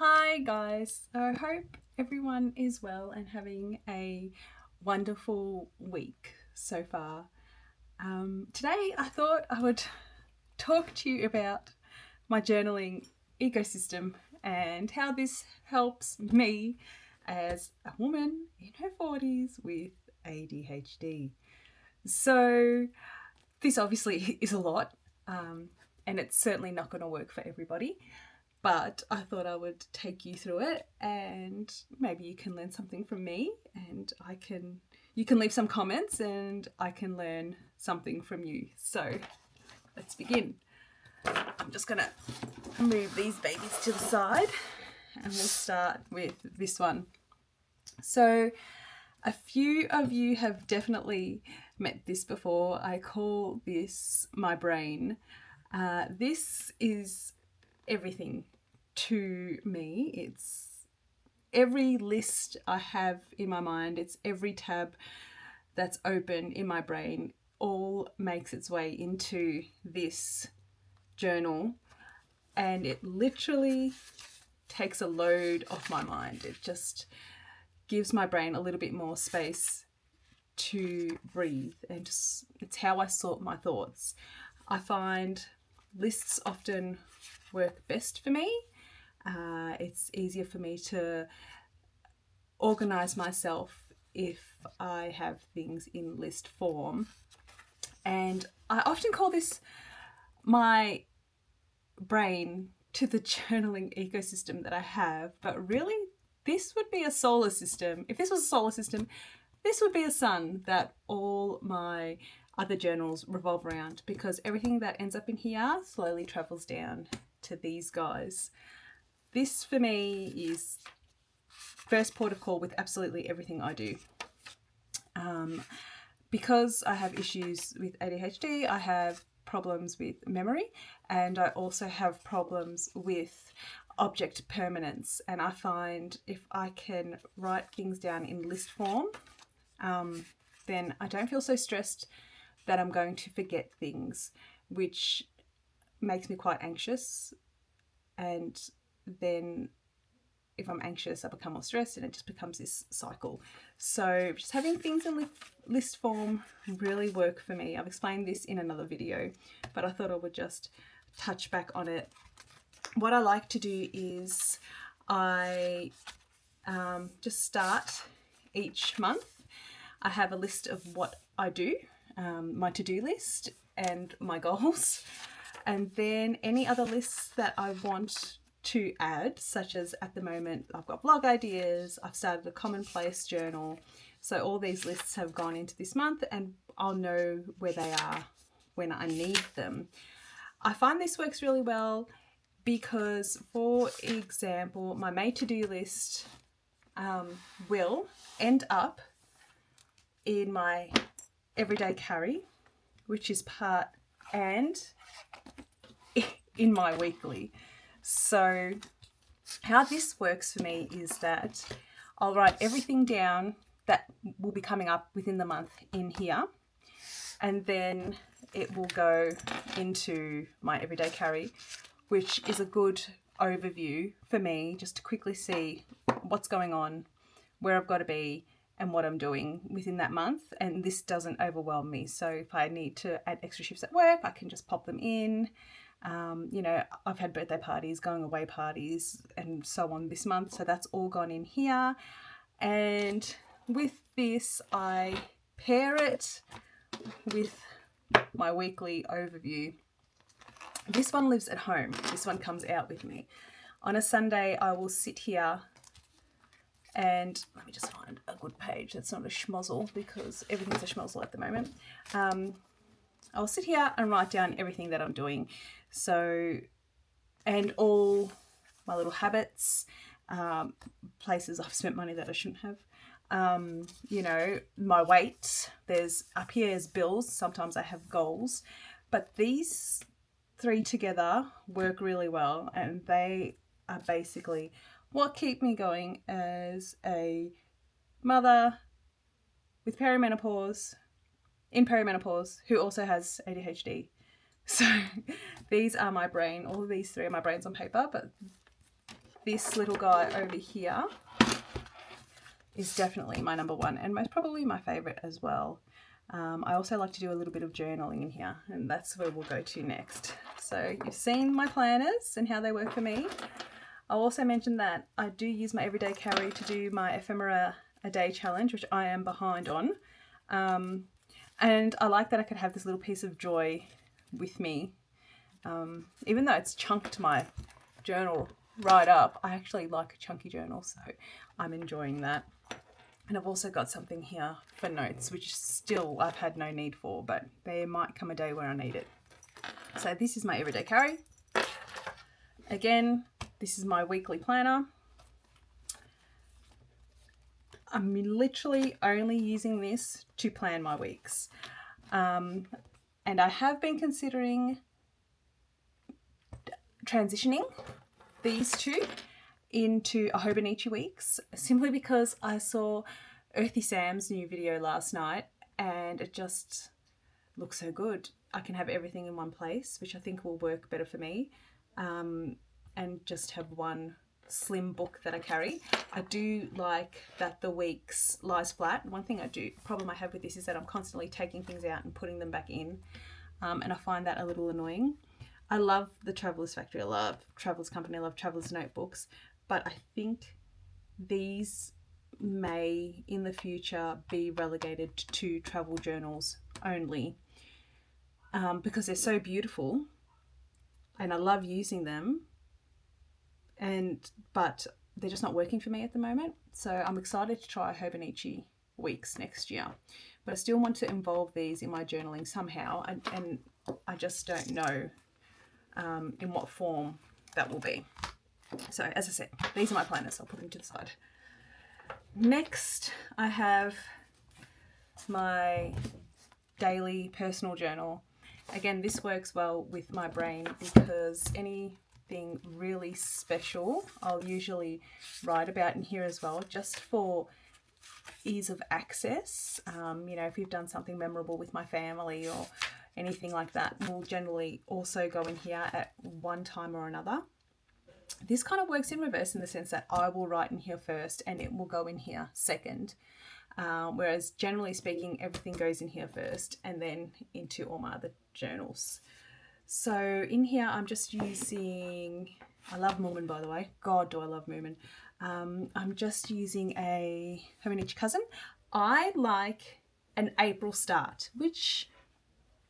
Hi guys, I hope everyone is well and having a wonderful week so far. Today I thought I would talk to you about my journaling ecosystem and how this helps me as a woman in her 40s with ADHD. So this obviously is a lot, and it's certainly not going to work for everybody. But I thought I would take you through it, and maybe you can learn something from me, and you can leave some comments, and I can learn something from you. So let's begin. I'm just gonna move these babies to the side, and we'll start with this one. So a few of you have definitely met this before. I call this my brain. This is everything to me. It's every list I have in my mind, it's every tab that's open in my brain, all makes its way into this journal, and it literally takes a load off my mind. It just gives my brain a little bit more space to breathe, and just, it's how I sort my thoughts. I find lists often work best for me. It's easier for me to organize myself if I have things in list form. And I often call this my brain to the journaling ecosystem that I have, but really this would be a solar system. If this was a solar system, this would be a sun that all my other journals revolve around, because everything that ends up in here slowly travels down to these guys. This for me is first port of call with absolutely everything I do. Because I have issues with ADHD, I have problems with memory, and I also have problems with object permanence. And I find if I can write things down in list form, then I don't feel so stressed that I'm going to forget things, which makes me quite anxious. And then if I'm anxious, I become more stressed, and it just becomes this cycle. So just having things in list form really work for me. I've explained this in another video, but I thought I would just touch back on it. What I like to do is I just start each month. I have a list of what I do, my to-do list and my goals, and then any other lists that I want to add, such as at the moment I've got blog ideas, I've started a Commonplace journal. So all these lists have gone into this month, and I'll know where they are when I need them. I find this works really well because, for example, my made to-do list will end up in my everyday carry, which is part, and in my weekly. So how this works for me is that I'll write everything down that will be coming up within the month in here, and then it will go into my everyday carry, which is a good overview for me just to quickly see what's going on, where I've got to be, and what I'm doing within that month. And this doesn't overwhelm me. So if I need to add extra shifts at work, I can just pop them in. I've had birthday parties, going away parties, and so on this month. So that's all gone in here. And with this, I pair it with my weekly overview. This one lives at home. This one comes out with me. On a Sunday, I will sit here and let me just find a good page that's not a schmozzle, because everything's a schmozzle at the moment. I'll sit here and write down everything that I'm doing. So, and all my little habits, places I've spent money that I shouldn't have, my weight. There's up here is bills. Sometimes I have goals, but these three together work really well, and they are basically what keep me going as a mother with perimenopause, in perimenopause, who also has ADHD. So these are my brain. All of these three are my brains on paper, but this little guy over here is definitely my number one and most probably my favorite as well. I also like to do a little bit of journaling in here, and that's where we'll go to next. So you've seen my planners and how they work for me. I'll also mention that I do use my everyday carry to do my ephemera a day challenge, which I am behind on. And I like that I could have this little piece of joy with me. Even though it's chunked my journal right up, I actually like a chunky journal, so I'm enjoying that. And I've also got something here for notes, which still I've had no need for, but there might come a day where I need it. So this is my everyday carry. Again, this is my weekly planner. I'm literally only using this to plan my weeks. And I have been considering transitioning these two into a Hobonichi weeks, simply because I saw Earthy Sam's new video last night and it just looks so good. I can have everything in one place, which I think will work better for me, and just have one slim book that I carry. I do like that the weeks lies flat. One problem I have with this is that I'm constantly taking things out and putting them back in, and I find that a little annoying. I love the Traveller's Factory, I love Traveller's Company, I love Traveller's Notebooks, but I think these may in the future be relegated to travel journals only, because they're so beautiful and I love using them, but they're just not working for me at the moment. So I'm excited to try Hobonichi weeks next year, but I still want to involve these in my journaling somehow, and I just don't know in what form that will be. So as I said, these are my planners. I'll put them to the side. Next, I have my daily personal journal. Again, this works well with my brain because anything really special I'll usually write about in here as well, just for ease of access. If we've done something memorable with my family or anything like that, will generally also go in here at one time or another. This kind of works in reverse in the sense that I will write in here first and it will go in here second. Whereas generally speaking, everything goes in here first and then into all my other journals. So in here, I'm just using, I love Moomin, by the way. God, do I love Moomin. I'm just using a Hobonichi cousin. I like an April start, which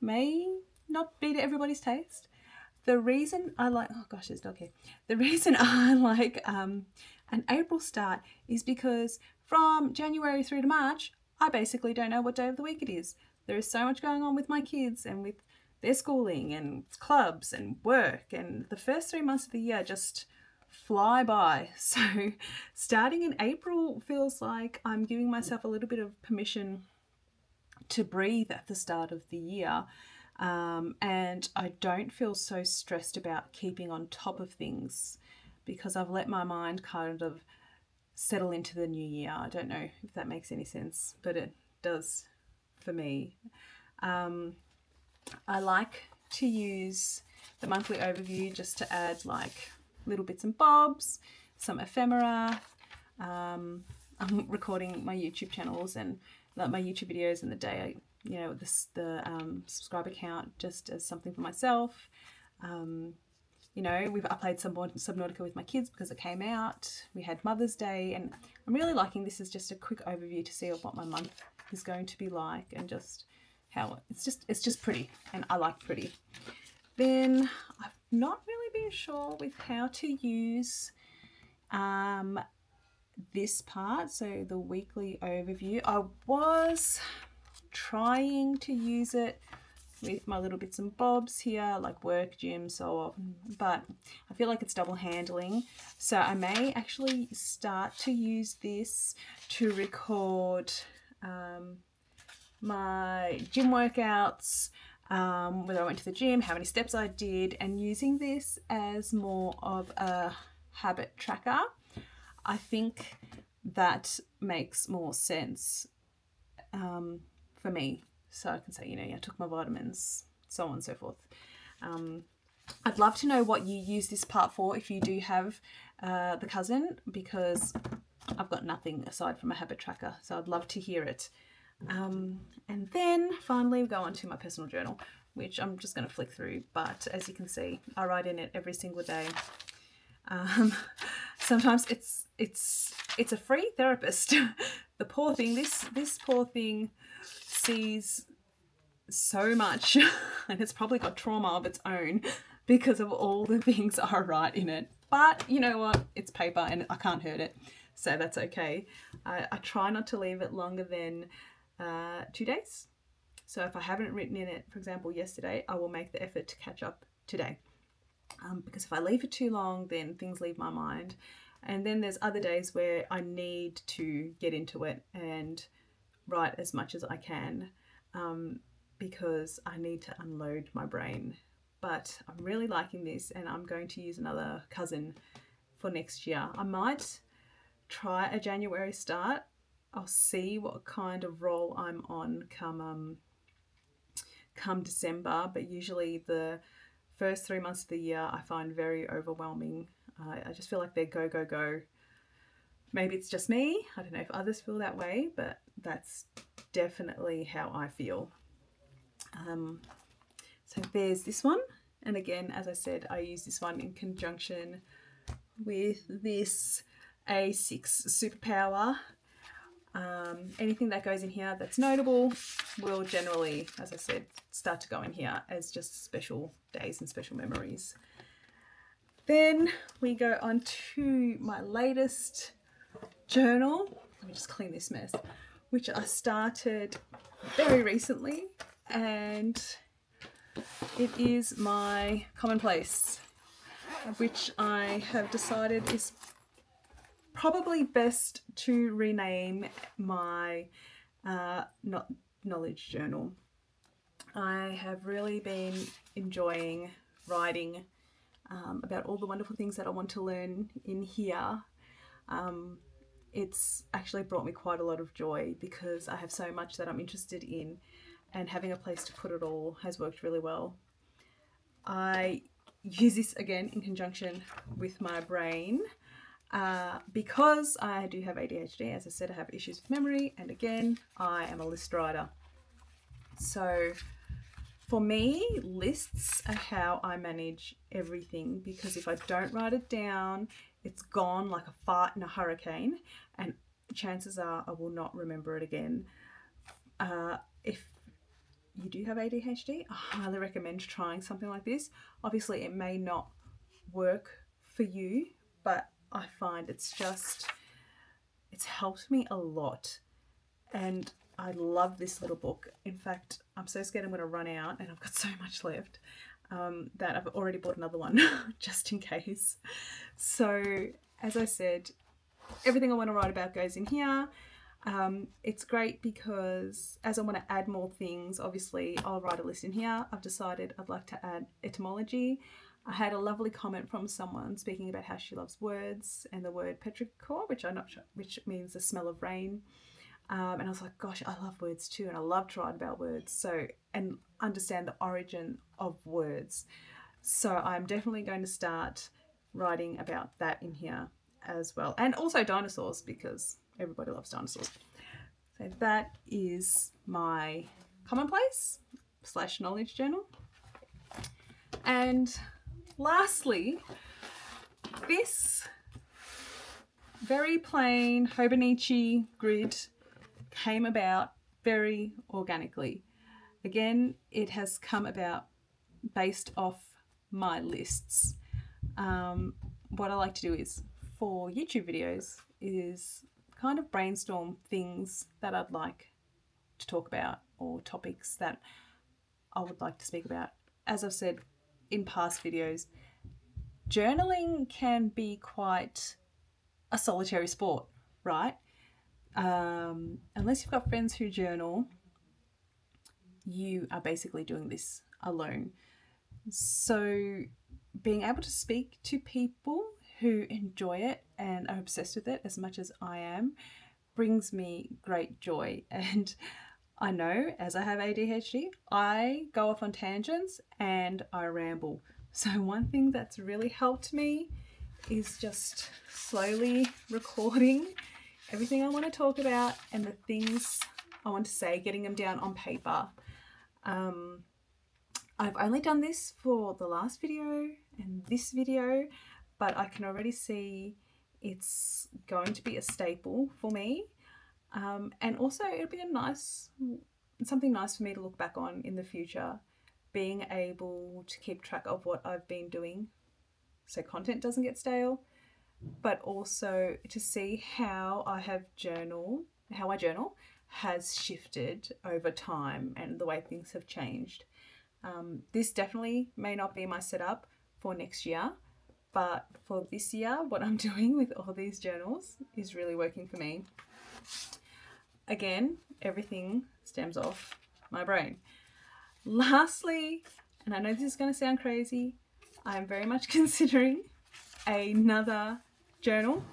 may not be to everybody's taste. The reason I like, oh gosh, there's a dog here. The reason I like an April start is because from January through to March, I basically don't know what day of the week it is. There is so much going on with my kids and with their schooling and clubs and work, and the first 3 months of the year just fly by. So starting in April feels like I'm giving myself a little bit of permission to breathe at the start of the year. And I don't feel so stressed about keeping on top of things because I've let my mind kind of settle into the new year. I don't know if that makes any sense, but it does for me. I like to use the monthly overview just to add like little bits and bobs, some ephemera. I'm recording my YouTube channels and like my YouTube videos in the day. The subscriber count just as something for myself. I played Subnautica with my kids because it came out. We had Mother's Day, and I'm really liking this as just a quick overview to see what my month is going to be like, and just how it's just pretty, and I like pretty. Then I've not really been sure with how to use this part, so the weekly overview. I was trying to use it with my little bits and bobs here, like work, gym, so on, but I feel like it's double handling. So I may actually start to use this to record my gym workouts, whether I went to the gym, how many steps I did, and using this as more of a habit tracker. I think that makes more sense for me. So I can say, I took my vitamins, so on and so forth. I'd love to know what you use this part for if you do have the cousin, because I've got nothing aside from a habit tracker, so I'd love to hear it. And then finally we go on to my personal journal, which I'm just going to flick through, but as you can see, I write in it every single day. Sometimes it's a free therapist. The poor thing, this poor thing sees so much, and it's probably got trauma of its own because of all the things I write in it. But you know what? It's paper and I can't hurt it, so that's okay. I try not to leave it longer than 2 days. So if I haven't written in it, for example, yesterday, I will make the effort to catch up today. Because if I leave it too long, then things leave my mind. And then there's other days where I need to get into it and write as much as I can, because I need to unload my brain. But I'm really liking this, and I'm going to use another cousin for next year. I might try a January start. I'll see what kind of roll I'm on come December, but usually the first 3 months of the year I find very overwhelming. I just feel like they're go, go, go. Maybe it's just me. I don't know if others feel that way, but that's definitely how I feel. So there's this one. And again, as I said, I use this one in conjunction with this A6 Superpower. Anything that goes in here that's notable will generally, as I said, start to go in here as just special days and special memories. Then we go on to my latest journal. Let me just clean this mess, which I started very recently, and it is my Commonplace, which I have decided is probably best to rename my knowledge journal. I have really been enjoying writing about all the wonderful things that I want to learn in here. It's actually brought me quite a lot of joy because I have so much that I'm interested in, and having a place to put it all has worked really well. I use this again in conjunction with my brain. Because I do have ADHD, as I said, I have issues with memory, and again, I am a list writer. So for me, lists are how I manage everything, because if I don't write it down, it's gone like a fart in a hurricane, and chances are I will not remember it again. If you do have ADHD, I highly recommend trying something like this. Obviously, it may not work for you, but I find it's helped me a lot, and I love this little book. In fact, I'm so scared I'm going to run out, and I've got so much left that I've already bought another one just in case. So as I said, everything I want to write about goes in here. It's great because as I want to add more things, obviously I'll write a list in here. I've decided I'd like to add etymology. I had a lovely comment from someone speaking about how she loves words and the word petrichor, which means the smell of rain. And I was like, gosh, I love words too, and I love to write about words. So, and understand the origin of words. So I'm definitely going to start writing about that in here as well. And also dinosaurs, because everybody loves dinosaurs. So that is my Commonplace / knowledge journal. And lastly, this very plain Hobonichi grid came about very organically. Again, it has come about based off my lists. What I like to do is, for YouTube videos, is kind of brainstorm things that I'd like to talk about, or topics that I would like to speak about. As I've said in past videos, journaling can be quite a solitary sport, right? Unless you've got friends who journal, you are basically doing this alone. So being able to speak to people who enjoy it and are obsessed with it as much as I am brings me great joy. And I know, as I have ADHD, I go off on tangents and I ramble. So one thing that's really helped me is just slowly recording everything I want to talk about and the things I want to say, getting them down on paper. I've only done this for the last video and this video, but I can already see it's going to be a staple for me. And also it'll be something nice for me to look back on in the future, being able to keep track of what I've been doing so content doesn't get stale, but also to see how I journal has shifted over time and the way things have changed. This definitely may not be my setup for next year, but for this year, what I'm doing with all these journals is really working for me. Again, everything stems off my brain. Lastly, and I know this is going to sound crazy, I'm very much considering another journal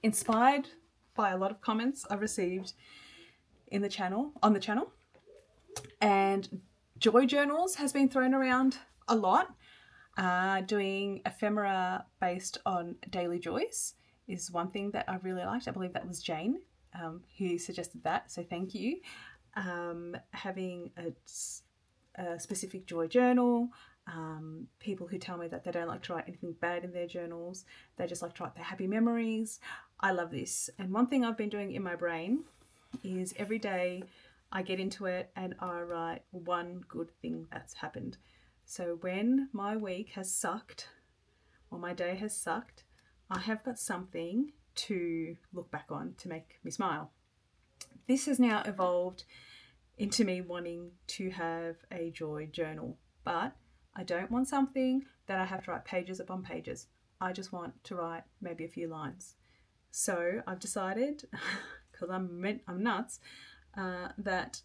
inspired by a lot of comments I've received on the channel. And joy journals has been thrown around a lot. Doing ephemera based on daily joys is one thing that I really liked. I believe that was Jane who suggested that, so thank you. Having a specific joy journal, people who tell me that they don't like to write anything bad in their journals, they just like to write their happy memories. I love this. And one thing I've been doing in my brain is every day I get into it and I write one good thing that's happened. So when my week has sucked or my day has sucked, I have got something to look back on to make me smile. This has now evolved into me wanting to have a joy journal, but I don't want something that I have to write pages upon pages. I just want to write maybe a few lines. So I've decided, because I'm nuts, that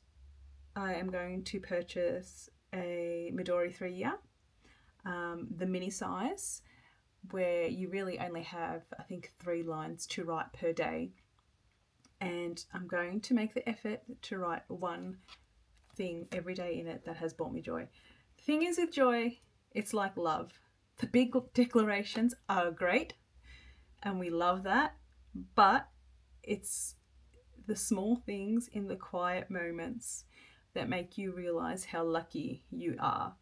I am going to purchase a Midori 3-year, the mini size, where you really only have, I think, 3 lines to write per day. And I'm going to make the effort to write one thing every day in it that has brought me joy. The thing is with joy, it's like love. The big declarations are great and we love that, but it's the small things in the quiet moments that make you realize how lucky you are.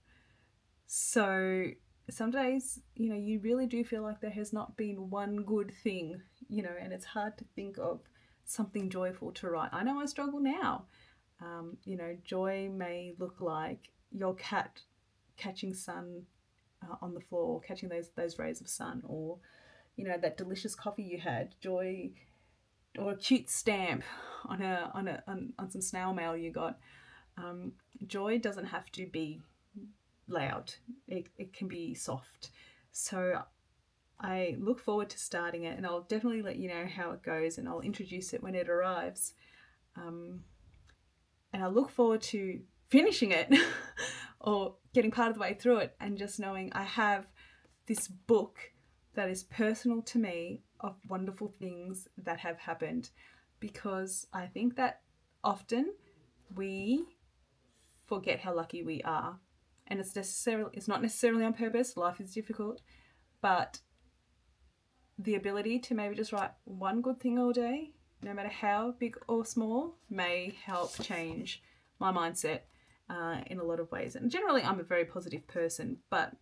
So some days, you really do feel like there has not been one good thing, and it's hard to think of something joyful to write. I know I struggle now. Joy may look like your cat catching sun on the floor, catching those rays of sun, or that delicious coffee you had. Joy, or a cute stamp on some snail mail you got. Joy doesn't have to be loud. It can be soft. So I look forward to starting it, and I'll definitely let you know how it goes, and I'll introduce it when it arrives. And I look forward to finishing it or getting part of the way through it and just knowing I have this book that is personal to me of wonderful things that have happened, because I think that often we forget how lucky we are, and it's not necessarily on purpose. Life is difficult, but the ability to maybe just write one good thing all day, no matter how big or small, may help change my mindset in a lot of ways. And generally I'm a very positive person, but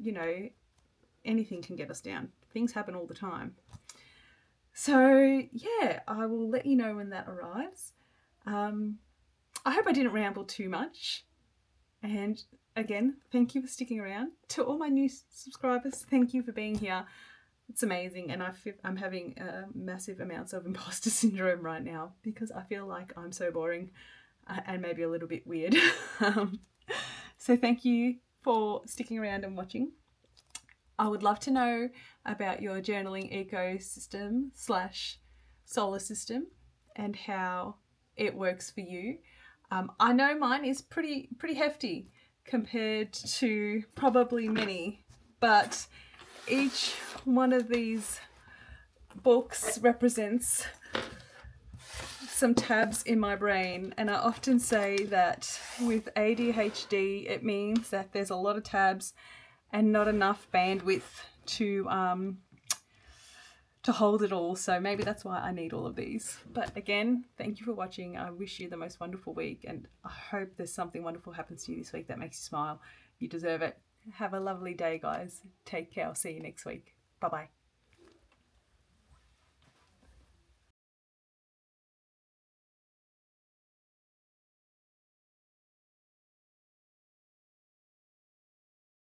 anything can get us down. Things happen all the time. So yeah, I will let you know when that arrives. I hope I didn't ramble too much. And again, thank you for sticking around. To all my new subscribers, thank you for being here. It's amazing, and I'm having massive amounts of imposter syndrome right now because I feel like I'm so boring and maybe a little bit weird. So thank you for sticking around and watching. I would love to know about your journaling ecosystem / solar system and how it works for you. I know mine is pretty hefty compared to probably many, but each one of these books represents some tabs in my brain, and I often say that with ADHD it means that there's a lot of tabs and not enough bandwidth to hold it all. So maybe that's why I need all of these. But again, thank you for watching. I wish you the most wonderful week, and I hope there's something wonderful happens to you this week that makes you smile. You deserve it. Have a lovely day, guys. Take care. I'll see you next week. Bye-bye.